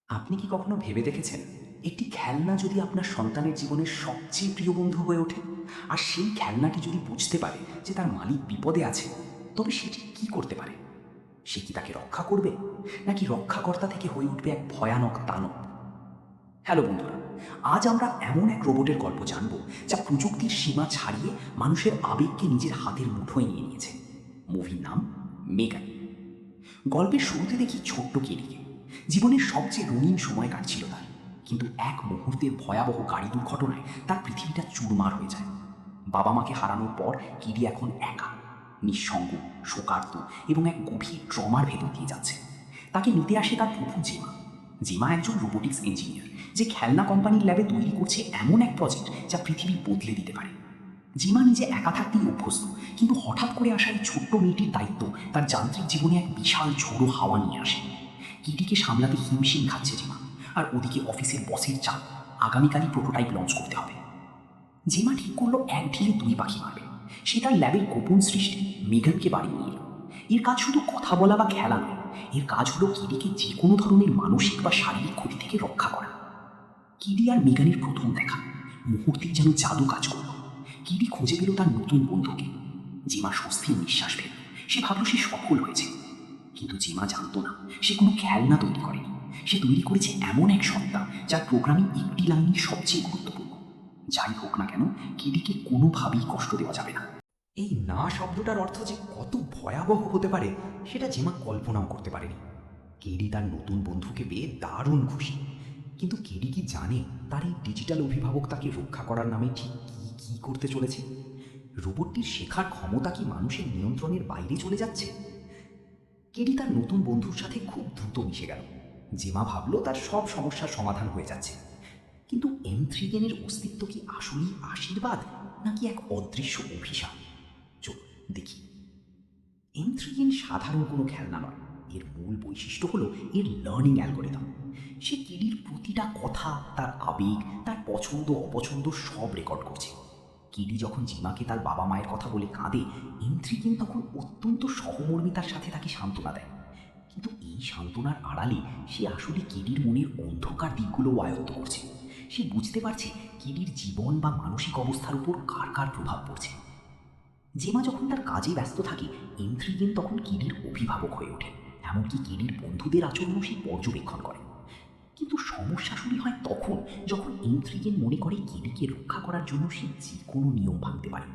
আপনি কি কখনো ভেবে দেখেছেন একটি খেলনা যদি আপনার সন্তানের জীবনের সবচেয়ে প্রিয় বন্ধু হয়ে ওঠে, আর সেই খেলনাটি যদি বুঝতে পারে যে তার মালিক বিপদে আছে, তবে সেটি কি করতে পারে? সে কি তাকে রক্ষা করবে, নাকি রক্ষাকর্তা থেকে হয়ে উঠবে এক ভয়ানক দানব? হ্যালো বন্ধুরা, আজ আমরা এমন এক রোবটের গল্প জানব যা প্রযুক্তির সীমা ছাড়িয়ে মানুষের আবেগকে নিজের হাতের মুঠোয় নিয়ে নিয়েছে। মুভির নাম মেগান। গল্পের শুরুতে দেখি ছোট্ট কেডিকে। জীবনের সবচেয়ে রঙিন সময় কাটছিল তার, কিন্তু এক মুহূর্তের ভয়াবহ গাড়ি দুর্ঘটনায় তার পৃথিবীটা চুরমার হয়ে যায়। বাবা মাকে হারানোর পর কিডি এখন একা, নিঃসঙ্গ, শোকার্ত এবং এক গভীর ট্রমার ভেতর দিয়ে যাচ্ছে। তাকে নিতে আসে তার ফুফু জিমা। জিমা একজন রোবোটিক্স ইঞ্জিনিয়ার, যে খেলনা কোম্পানির ল্যাবে তৈরি করছে এমন এক প্রজেক্ট যা পৃথিবী বদলে দিতে পারে। জিমা নিজে একা থাকতেই অভ্যস্ত, কিন্তু হঠাৎ করে আসা এই ছোট্ট মেয়েটির দায়িত্ব তার যান্ত্রিক জীবনে এক বিশাল ঝোড়ো হাওয়া নিয়ে আসে। কিটিকে সামলাতে হিমশিম খাচ্ছে জিমা, আর ওদিকে অফিসের বসের চাপ, আগামীকালই প্রোটোটাইপ লঞ্চ করতে হবে। জিমা ঠিক করলো এক ঢিলে দুই পাখি মারবে। সে তার ল্যাবের গোপন সৃষ্টি মেগানকে বাড়ি নিয়ে এলো। এর কাজ শুধু কথা বলা বা খেলা নয়, এর কাজ হলো কিডিকে যে কোনো ধরনের মানসিক বা শারীরিক ক্ষতি থেকে রক্ষা করা। কিডি আর মেগানের প্রথম দেখা, মুহূর্তেই যেন জাদু কাজ করল। কিডি খুঁজে পেল তার নতুন বন্ধুকে। জিমা স্বস্তির নিঃশ্বাস ফেলল। সে ভাবল সে সফল হয়েছে, কিন্তু জিমা জানতো না সে কোনো খেলনা তৈরি করেনি। সে তৈরি করেছে এমন এক সত্তা যার প্রোগ্রামিং একটি লাইনই সবচেয়ে গুরুত্বপূর্ণ: যাই হোক না কেন, কিডিকে কোনোভাবেই কষ্ট দেওয়া যাবে না। এই না শব্দটার অর্থ যে কত ভয়াবহ হতে পারে সেটা জিমা কল্পনাও করতে পারেনি। কেডি তার নতুন বন্ধুকে পেয়ে দারুণ খুশি, কিন্তু কেডি কি জানে তার এই ডিজিটাল অভিভাবক তাকে রক্ষা করার নামে ঠিক কী কী করতে চলেছে? রোবটটির শেখার ক্ষমতা কি মানুষের নিয়ন্ত্রণের বাইরে চলে যাচ্ছে? কেডি তার নতুন বন্ধুর সাথে খুব দ্রুত মিশে গেল। জিমা ভাবল তার সব সমস্যার সমাধান হয়ে যাচ্ছে, কিন্তু M3 অস্তিত্ব কি আসলেই আশীর্বাদ, নাকি এক অদৃশ্য অভিশাপ? চল দেখি। M3 সাধারণ কোনো খেলনা নয়। এর মূল বৈশিষ্ট্য হলো এর লার্নিং অ্যালগোরিদম। সে কিডির প্রতিটা কথা, তার আবেগ, তার পছন্দ অপছন্দ সব রেকর্ড করছে। কিডি যখন জিমাকে তার বাবা মায়ের কথা বলে কাঁদে, M3 তখন অত্যন্ত সহমর্মিতার সাথে তাকে সান্ত্বনা দেয়। কিন্তু এই সান্ত্বনার আড়ালে সে আসলে কিডির মনের অন্ধকার দিকগুলো আয়ত্ত করছে। সে বুঝতে পারছে কিডির জীবন বা মানসিক অবস্থার উপর কার কার প্রভাব পড়ছে। জেমা যখন তার কাজে ব্যস্ত থাকে, M3 তখন কিডির অভিভাবক হয়ে ওঠে। এমনকি কিডির বন্ধুদের আচরণও সে পর্যবেক্ষণ করে। কিন্তু সমস্যা শুরু হয় তখন, যখন M3 মনে করে কিডিকে রক্ষা করার জন্য সে যে কোনো নিয়ম ভাঙতে পারে।